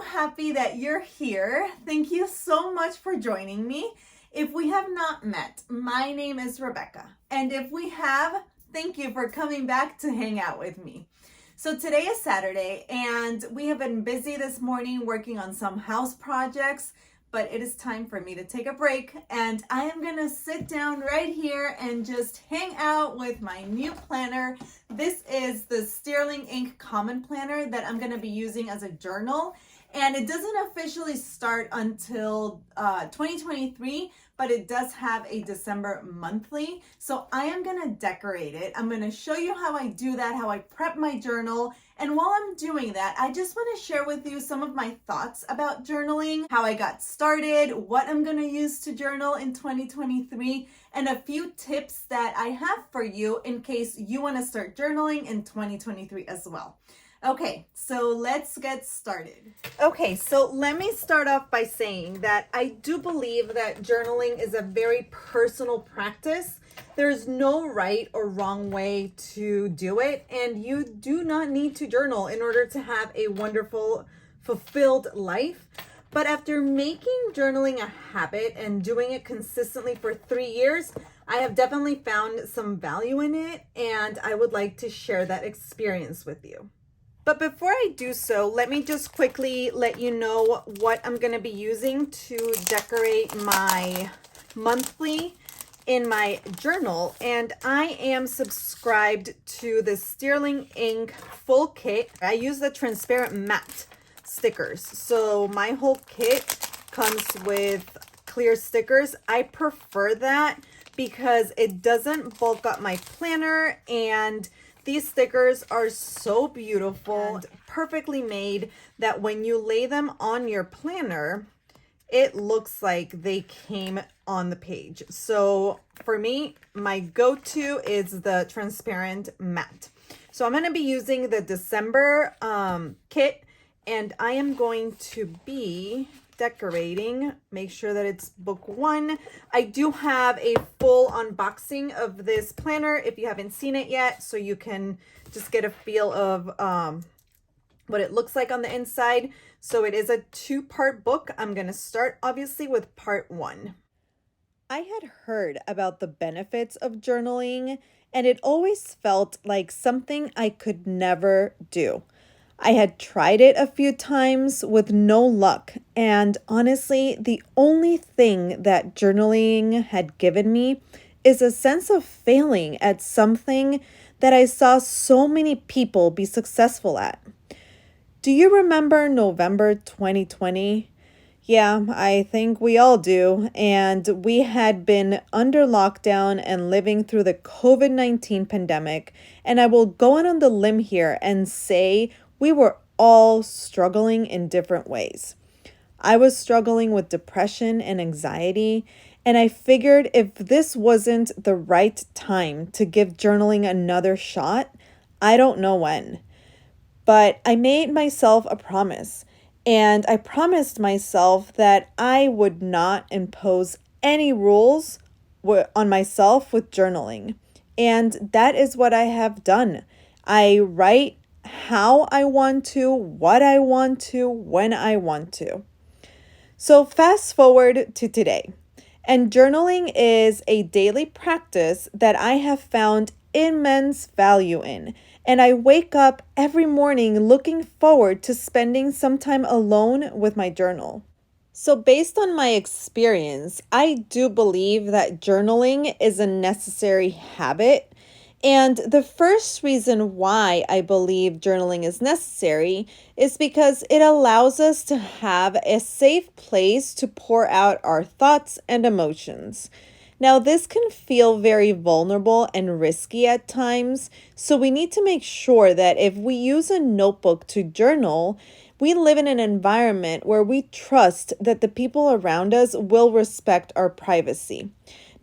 so happy that you're here. Thank you so much for joining me. If we have not met, my name is Rebecca. And if we have, thank you for coming back to hang out with me. So today is Saturday and we have been busy this morning working on some house projects, but it is time for me to take a break and I am gonna sit down right here and just hang out with my new planner. This is the Sterling Ink Common Planner that I'm gonna be using as a journal, and it doesn't officially start until 2023, but it does have a December monthly. So I am gonna decorate it. I'm gonna show you how I do that, how I prep my journal. And while I'm doing that, I just wanna share with you some of my thoughts about journaling, how I got started, what I'm gonna use to journal in 2023, and a few tips that I have for you in case you wanna start journaling in 2023 as well. Okay, so let's get started. Okay, so let me start off by saying that I do believe that journaling is a very personal practice. There's no right or wrong way to do it, and you do not need to journal in order to have a wonderful, fulfilled life. But after making journaling a habit and doing it consistently for 3 years, I have definitely found some value in it, and I would like to share that experience with you. But before I do so, let me just quickly let you know what I'm going to be using to decorate my monthly in my journal. And I am subscribed to the Sterling Ink full kit. I use the transparent matte stickers. So my whole kit comes with clear stickers. I prefer that because it doesn't bulk up my planner, and these stickers are so beautiful and perfectly made that when you lay them on your planner, it looks like they came on the page. So for me, my go-to is the transparent matte. So I'm going to be using the December kit, and I am going to be decorating. Make sure that it's book 1. I do have a full unboxing of this planner if you haven't seen it yet, so you can just get a feel of what it looks like on the inside. So it is a 2-part book. I'm going to start obviously with part 1. I had heard about the benefits of journaling, and it always felt like something I could never do. I had tried it a few times with no luck, and honestly, the only thing that journaling had given me is a sense of failing at something that I saw so many people be successful at. Do you remember November 2020? Yeah, I think we all do, and we had been under lockdown and living through the COVID-19 pandemic, and I will go on the limb here and say we were all struggling in different ways. I was struggling with depression and anxiety, and I figured if this wasn't the right time to give journaling another shot, I don't know when. But I made myself a promise, and I promised myself that I would not impose any rules on myself with journaling. And that is what I have done. I write how I want to, what I want to, when I want to. So fast forward to today. And journaling is a daily practice that I have found immense value in. And I wake up every morning looking forward to spending some time alone with my journal. So based on my experience, I do believe that journaling is a necessary habit. And the first reason why I believe journaling is necessary is because it allows us to have a safe place to pour out our thoughts and emotions. Now, this can feel very vulnerable and risky at times, so we need to make sure that if we use a notebook to journal, we live in an environment where we trust that the people around us will respect our privacy.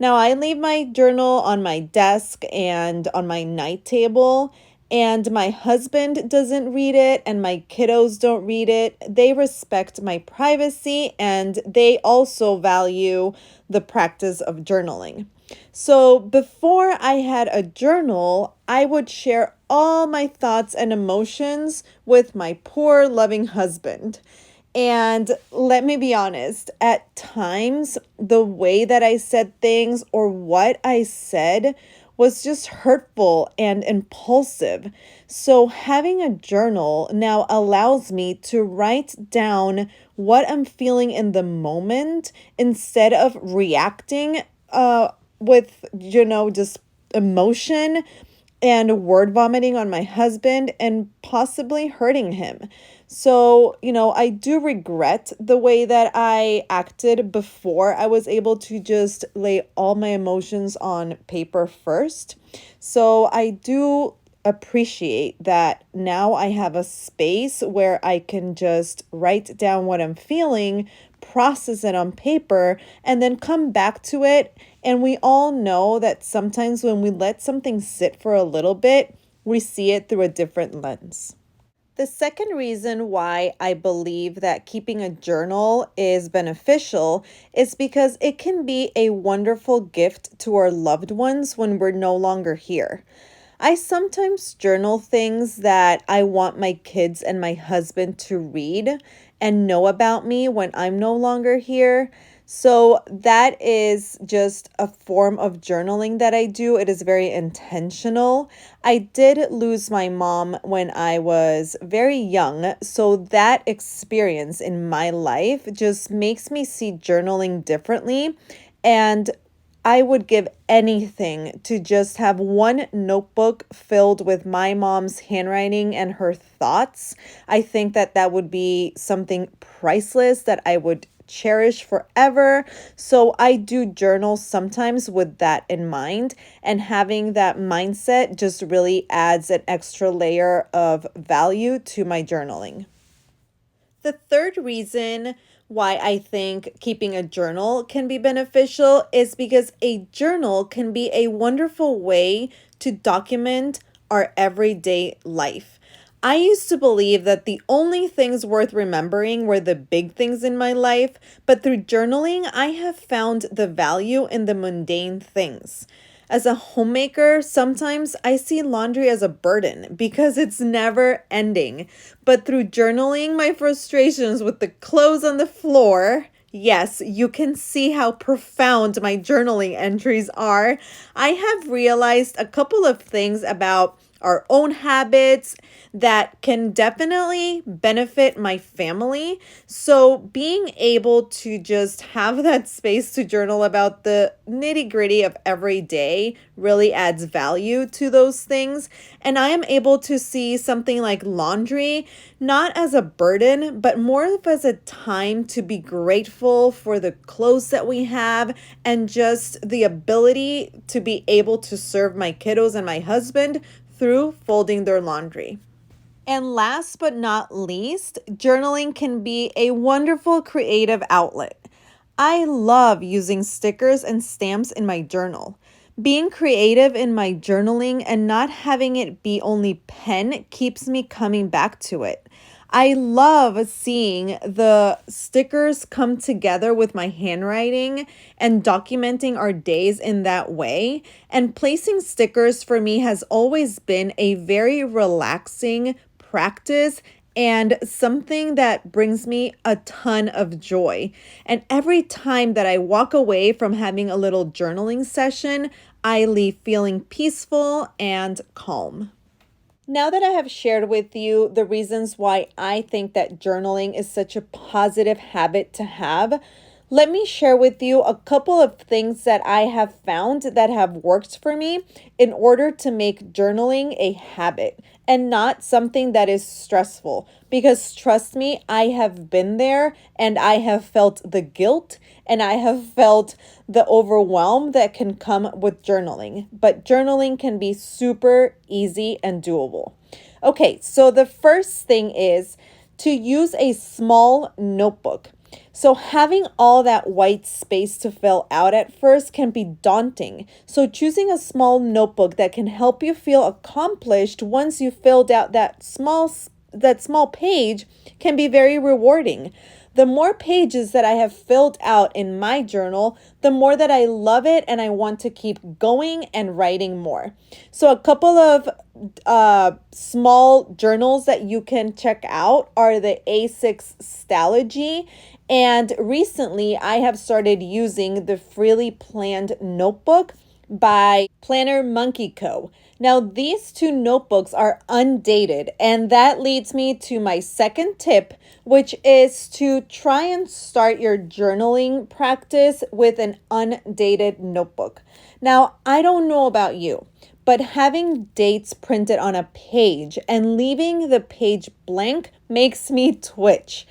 Now, I leave my journal on my desk and on my night table, and my husband doesn't read it and my kiddos don't read it. They respect my privacy and they also value the practice of journaling. So before I had a journal, I would share all my thoughts and emotions with my poor loving husband. And let me be honest, at times, the way that I said things or what I said was just hurtful and impulsive. So, having a journal now allows me to write down what I'm feeling in the moment instead of reacting with, just emotion and word vomiting on my husband and possibly hurting him. So, I do regret the way that I acted before I was able to just lay all my emotions on paper first. So, I do appreciate that now I have a space where I can just write down what I'm feeling, process it on paper, and then come back to it. And we all know that sometimes when we let something sit for a little bit, we see it through a different lens. The second reason why I believe that keeping a journal is beneficial is because it can be a wonderful gift to our loved ones when we're no longer here. I sometimes journal things that I want my kids and my husband to read and know about me when I'm no longer here. So that is just a form of journaling that I do. It is very intentional. I did lose my mom when I was very young. So that experience in my life just makes me see journaling differently. And I would give anything to just have one notebook filled with my mom's handwriting and her thoughts. I think that that would be something priceless that I would cherish forever. So I do journal sometimes with that in mind, and having that mindset just really adds an extra layer of value to my journaling. The third reason why I think keeping a journal can be beneficial is because a journal can be a wonderful way to document our everyday life. I used to believe that the only things worth remembering were the big things in my life, but through journaling, I have found the value in the mundane things. As a homemaker, sometimes I see laundry as a burden because it's never ending. But through journaling my frustrations with the clothes on the floor, yes, you can see how profound my journaling entries are. I have realized a couple of things about our own habits that can definitely benefit my family. So being able to just have that space to journal about the nitty-gritty of every day really adds value to those things. And I am able to see something like laundry not as a burden, but more of as a time to be grateful for the clothes that we have and just the ability to be able to serve my kiddos and my husband through folding their laundry. And last but not least, journaling can be a wonderful creative outlet. I love using stickers and stamps in my journal. Being creative in my journaling and not having it be only pen keeps me coming back to it. I love seeing the stickers come together with my handwriting and documenting our days in that way. And placing stickers for me has always been a very relaxing practice and something that brings me a ton of joy. And every time that I walk away from having a little journaling session, I leave feeling peaceful and calm. Now that I have shared with you the reasons why I think that journaling is such a positive habit to have, let me share with you a couple of things that I have found that have worked for me in order to make journaling a habit and not something that is stressful. Because trust me, I have been there and I have felt the guilt and I have felt the overwhelm that can come with journaling. But journaling can be super easy and doable. Okay, so the first thing is to use a small notebook. So having all that white space to fill out at first can be daunting. So choosing a small notebook that can help you feel accomplished once you filled out that small page can be very rewarding. the more pages that I have filled out in my journal, the more that I love it and I want to keep going and writing more. So a couple of small journals that you can check out are the A6 Stalogy. And recently I have started using the Freely Planned Notebook by Planner Monkey Co. Now, these two notebooks are undated, and that leads me to my second tip, which is to try and start your journaling practice with an undated notebook. Now, I don't know about you, but having dates printed on a page and leaving the page blank makes me twitch.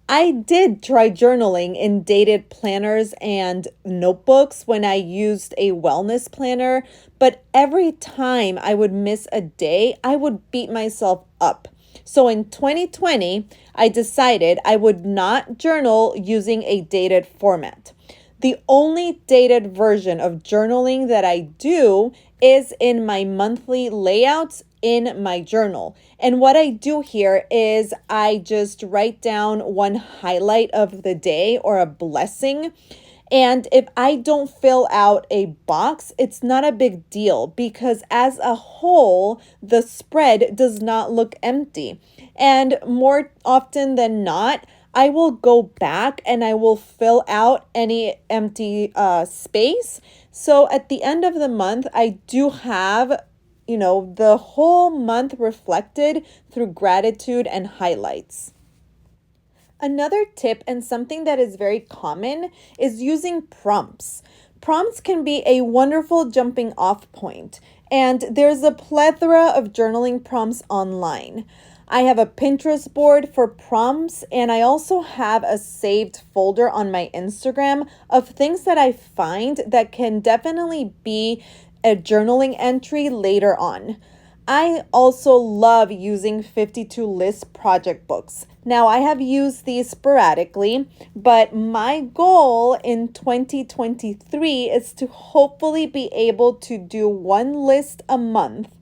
I did try journaling in dated planners and notebooks when I used a wellness planner, but every time I would miss a day, I would beat myself up. So in 2020, I decided I would not journal using a dated format. The only dated version of journaling that I do is in my monthly layouts in my journal. And what I do here is I just write down one highlight of the day or a blessing. And if I don't fill out a box, it's not a big deal because as a whole, the spread does not look empty. And more often than not, I will go back and I will fill out any empty space. So at the end of the month, I do have, the whole month reflected through gratitude and highlights. Another tip and something that is very common is using prompts. Prompts can be a wonderful jumping off point, and there's a plethora of journaling prompts online. I have a Pinterest board for prompts, and I also have a saved folder on my Instagram of things that I find that can definitely be a journaling entry later on. I also love using 52 list project books. Now, I have used these sporadically, but my goal in 2023 is to hopefully be able to do one list a month.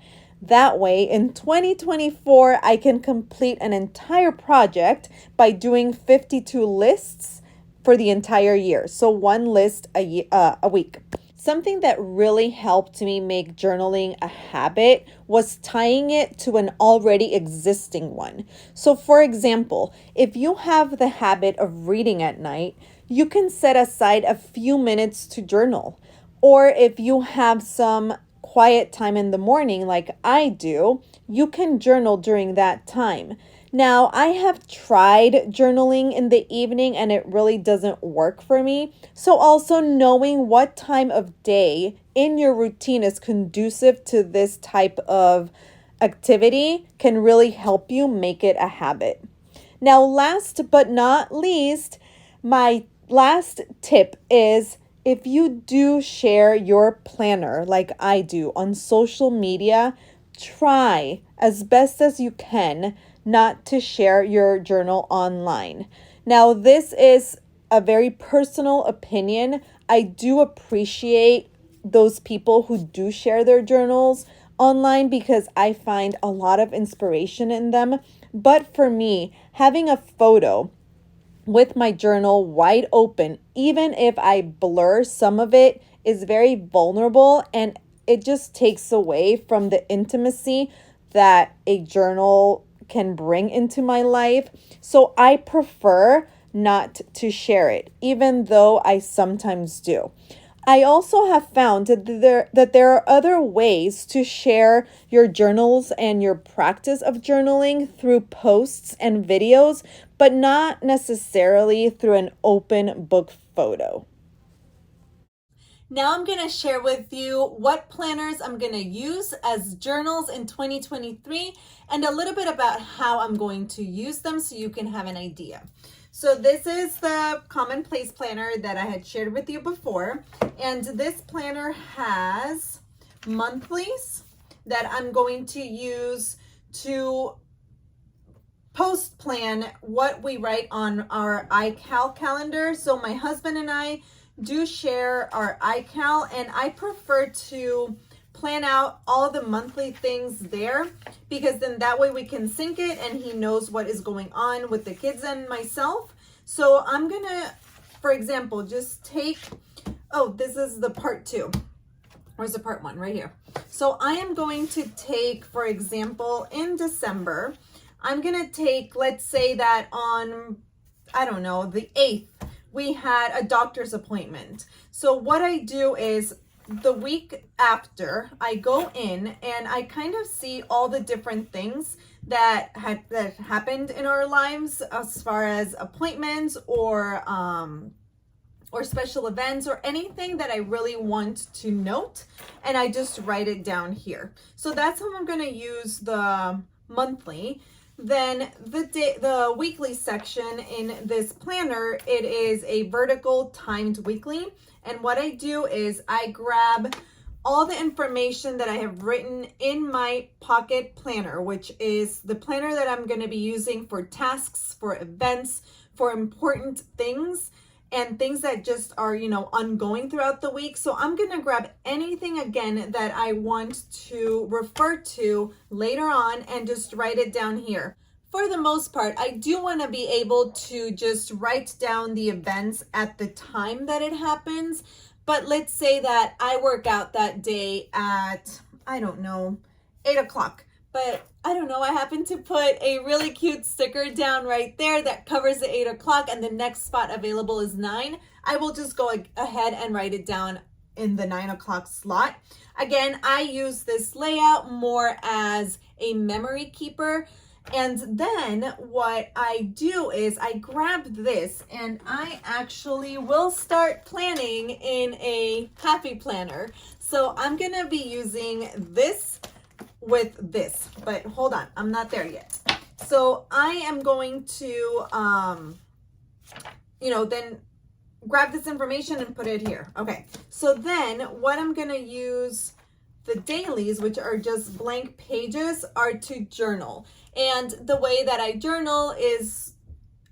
That way, in 2024, I can complete an entire project by doing 52 lists for the entire year. So one list a week. Something that really helped me make journaling a habit was tying it to an already existing one. So for example, if you have the habit of reading at night, you can set aside a few minutes to journal. Or if you have some quiet time in the morning like I do, you can journal during that time. Now, I have tried journaling in the evening and it really doesn't work for me. So also knowing what time of day in your routine is conducive to this type of activity can really help you make it a habit. Now, last but not least, my last tip is if you do share your planner like I do on social media, try as best as you can not to share your journal online. Now, this is a very personal opinion. I do appreciate those people who do share their journals online because I find a lot of inspiration in them. But for me, having a photo with my journal wide open, even if I blur some of it, is very vulnerable and it just takes away from the intimacy that a journal can bring into my life. So I prefer not to share it, even though I sometimes do. I also have found that there are other ways to share your journals and your practice of journaling through posts and videos, but not necessarily through an open book photo. Now I'm going to share with you what planners I'm going to use as journals in 2023 and a little bit about how I'm going to use them so you can have an idea. So this is the Commonplace planner that I had shared with you before. And this planner has monthlies that I'm going to use to post plan what we write on our iCal calendar. So my husband and I do share our iCal, and I prefer to plan out all the monthly things there because then that way we can sync it and he knows what is going on with the kids and myself. So I'm gonna, for example, just take, oh, this is the part 2. Where's the part 1? Right here. So I am going to take, for example, in December, I'm gonna take, let's say that on, I don't know, the 8th, we had a doctor's appointment. So what I do is the week after, I go in and I kind of see all the different things that happened in our lives as far as appointments or special events or anything that I really want to note, and I just write it down here. So that's how I'm going to use the monthly. Then the weekly section in this planner, it is a vertical timed weekly. And what I do is I grab all the information that I have written in my pocket planner, which is the planner that I'm going to be using for tasks, for events, for important things, and things that just are, you know, ongoing throughout the week. So I'm going to grab anything again that I want to refer to later on and just write it down here. For the most part, I do want to be able to just write down the events at the time that it happens. But let's say that I work out that day at, I don't know, 8 o'clock. But I don't know, I happen to put a really cute sticker down right there that covers the 8 o'clock and the next spot available is 9. I will just go ahead and write it down in the 9 o'clock slot. Again, I use this layout more as a memory keeper. And then what I do is I grab this and I actually will start planning in a happy planner. So I'm going to be using this with this, but hold on, I'm not there yet. So I am going to, then grab this information and put it here. Okay, so then what I'm gonna use the dailies, which are just blank pages, are to journal. And the way that I journal is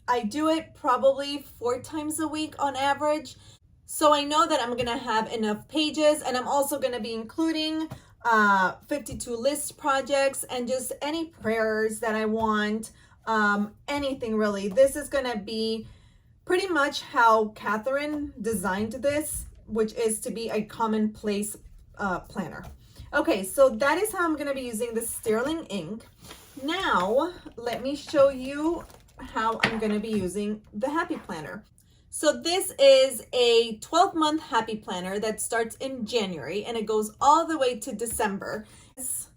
I do it probably 4 times a week on average. So I know that I'm gonna have enough pages, and I'm also gonna be including 52 list projects and just any prayers that I want, anything really. This is going to be pretty much how Catherine designed this, which is to be a commonplace planner. Okay, so that is how I'm going to be using the sterling ink. Now, let me show you how I'm going to be using the happy planner. So this is a 12-month happy planner that starts in January and it goes all the way to December. It's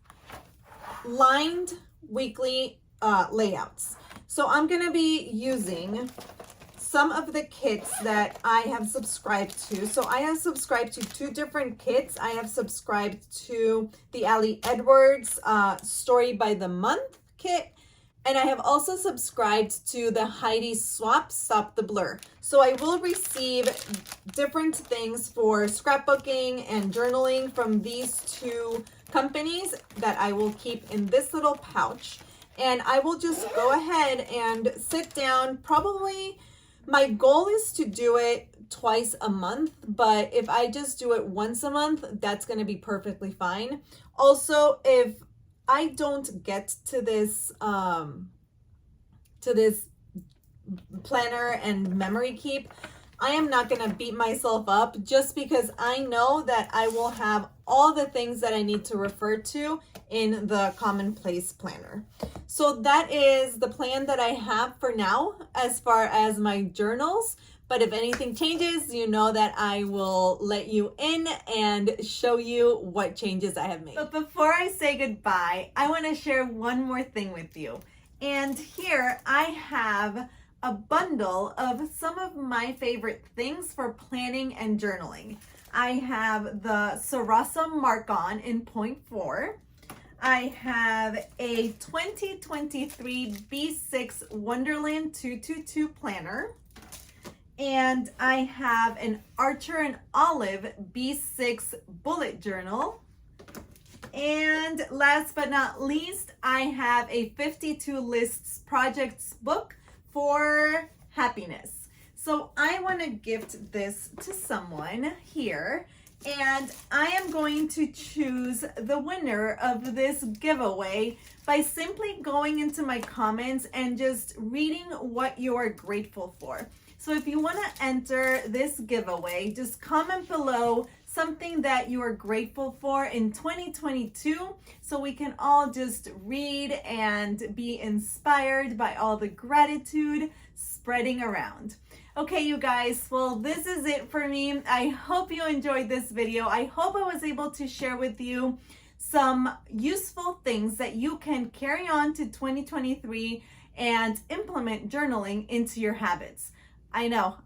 lined weekly layouts. So I'm going to be using some of the kits that I have subscribed to. So I have subscribed to 2 different kits. I have subscribed to the Ali Edwards Story by the Month kit. And I have also subscribed to the Heidi Swap Stop the Blur. So I will receive different things for scrapbooking and journaling from these 2 companies that I will keep in this little pouch. And I will just go ahead and sit down. Probably my goal is to do it twice a month, but if I just do it once a month, that's going to be perfectly fine. Also, if I don't get to this planner and memory keep, I am not going to beat myself up just because I know that I will have all the things that I need to refer to in the commonplace planner. So that is the plan that I have for now as far as my journals. But if anything changes, you know that I will let you in and show you what changes I have made. But before I say goodbye, I want to share one more thing with you. And here I have a bundle of some of my favorite things for planning and journaling. I have the Sarasa Mark On in 0.4. I have a 2023 B6 Wonderland 222 planner. And I have an Archer and Olive B6 bullet journal. And last but not least, I have a 52 lists projects book for happiness. So I want to gift this to someone here. And I am going to choose the winner of this giveaway by simply going into my comments and just reading what you are grateful for. So if you want to enter this giveaway, just comment below something that you are grateful for in 2022 so we can all just read and be inspired by all the gratitude spreading around. Okay, you guys, well, this is it for me. I hope you enjoyed this video. I hope I was able to share with you some useful things that you can carry on to 2023 and implement journaling into your habits. I know,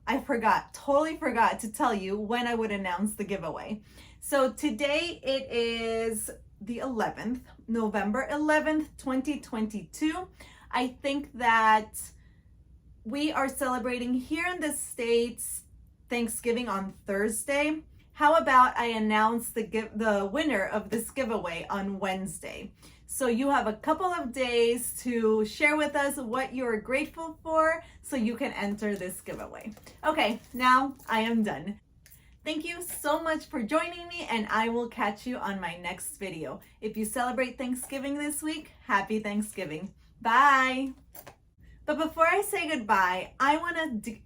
totally forgot to tell you when I would announce the giveaway. So today it is the 11th, November 11th, 2022. I think that we are celebrating here in the States Thanksgiving on Thursday. How about I announce the winner of this giveaway on Wednesday? So you have a couple of days to share with us what you're grateful for so you can enter this giveaway. Okay, now I am done. Thank you so much for joining me, and I will catch you on my next video. If you celebrate Thanksgiving this week, happy Thanksgiving. Bye. But before I say goodbye, I want to